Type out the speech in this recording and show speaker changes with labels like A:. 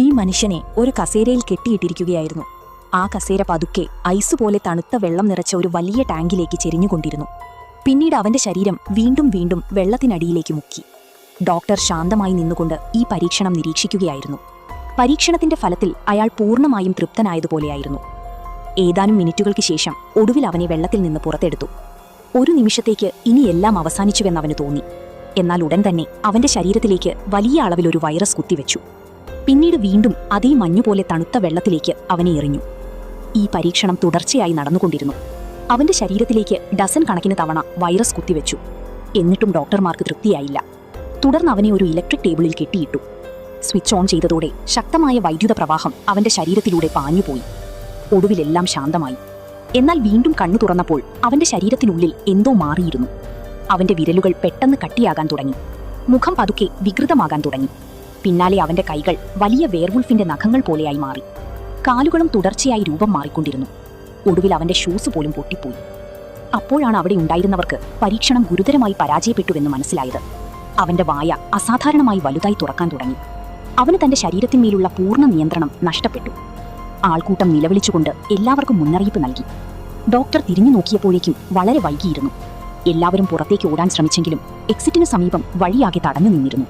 A: ഈ മനുഷ്യനെ ഒരു കസേരയിൽ കെട്ടിയിട്ടിരിക്കുകയായിരുന്നു. ആ കസേര പതുക്കെ ഐസ് പോലെ തണുത്ത വെള്ളം നിറച്ച ഒരു വലിയ ടാങ്കിലേക്ക് ചെരിഞ്ഞുകൊണ്ടിരുന്നു. പിന്നീട് അവന്റെ ശരീരം വീണ്ടും വീണ്ടും വെള്ളത്തിനടിയിലേക്ക് മുക്കി. ഡോക്ടർ ശാന്തമായി നിന്നുകൊണ്ട് ഈ പരീക്ഷണം നിരീക്ഷിക്കുകയായിരുന്നു. പരീക്ഷണത്തിന്റെ ഫലത്തിൽ അയാൾ പൂർണ്ണമായും തൃപ്തനായതുപോലെയായിരുന്നു. ഏതാനും മിനിറ്റുകൾക്ക് ശേഷം ഒടുവിൽ അവനെ വെള്ളത്തിൽ നിന്ന് പുറത്തെടുത്തു. ഒരു നിമിഷത്തേക്ക് ഇനിയെല്ലാം അവസാനിച്ചുവെന്നവന് തോന്നി. എന്നാൽ ഉടൻ തന്നെ അവന്റെ ശരീരത്തിലേക്ക് വലിയ അളവിലൊരു വൈറസ് കുത്തിവെച്ചു. പിന്നീട് വീണ്ടും അതേ മഞ്ഞുപോലെ തണുത്ത വെള്ളത്തിലേക്ക് അവനെ എറിഞ്ഞു. ഈ പരീക്ഷണം തുടർച്ചയായി നടന്നുകൊണ്ടിരുന്നു. അവന്റെ ശരീരത്തിലേക്ക് ഡസൻ കണക്കിന് തവണ വൈറസ് കുത്തിവെച്ചു. എന്നിട്ടും ഡോക്ടർമാർക്ക് തൃപ്തിയായില്ല. തുടർന്ന് അവനെ ഒരു ഇലക്ട്രിക് ടേബിളിൽ കെട്ടിയിട്ടു. സ്വിച്ച് ഓൺ ചെയ്തതോടെ ശക്തമായ വൈദ്യുത പ്രവാഹം അവന്റെ ശരീരത്തിലൂടെ പാഞ്ഞുപോയി. ഒടുവിലെല്ലാം ശാന്തമായി. എന്നാൽ വീണ്ടും കണ്ണു തുറന്നപ്പോൾ അവന്റെ ശരീരത്തിനുള്ളിൽ എന്തോ മാറിയിരുന്നു. അവന്റെ വിരലുകൾ പെട്ടെന്ന് കട്ടിയാകാൻ തുടങ്ങി. മുഖം പതുക്കെ വികൃതമാകാൻ തുടങ്ങി. പിന്നാലെ അവന്റെ കൈകൾ വലിയ വേർവുൾഫിന്റെ നഖങ്ങൾ പോലെയായി മാറി. കാലുകളും തുടർച്ചയായി രൂപം മാറിക്കൊണ്ടിരുന്നു. ഒടുവിൽ അവന്റെ ഷൂസ് പോലും പൊട്ടിപ്പോയി. അപ്പോഴാണ് അവിടെ ഉണ്ടായിരുന്നവർക്ക് പരീക്ഷണം ഗുരുതരമായി പരാജയപ്പെട്ടുവെന്ന് മനസ്സിലായത്. അവന്റെ വായ അസാധാരണമായി വലുതായി തുറക്കാൻ തുടങ്ങി. അവന് തന്റെ ശരീരത്തിന്മേലുള്ള പൂർണ്ണ നിയന്ത്രണം നഷ്ടപ്പെട്ടു. ആൾക്കൂട്ടം നിലവിളിച്ചുകൊണ്ട് എല്ലാവർക്കും മുന്നറിയിപ്പ് നൽകി. ഡോക്ടർ തിരിഞ്ഞു നോക്കിയപ്പോഴേക്കും വളരെ വൈകിയിരുന്നു. എല്ലാവരും പുറത്തേക്ക് ഓടാൻ ശ്രമിച്ചെങ്കിലും എക്സിറ്റിനു സമീപം വഴിയാകെ തടഞ്ഞു നിന്നിരുന്നു.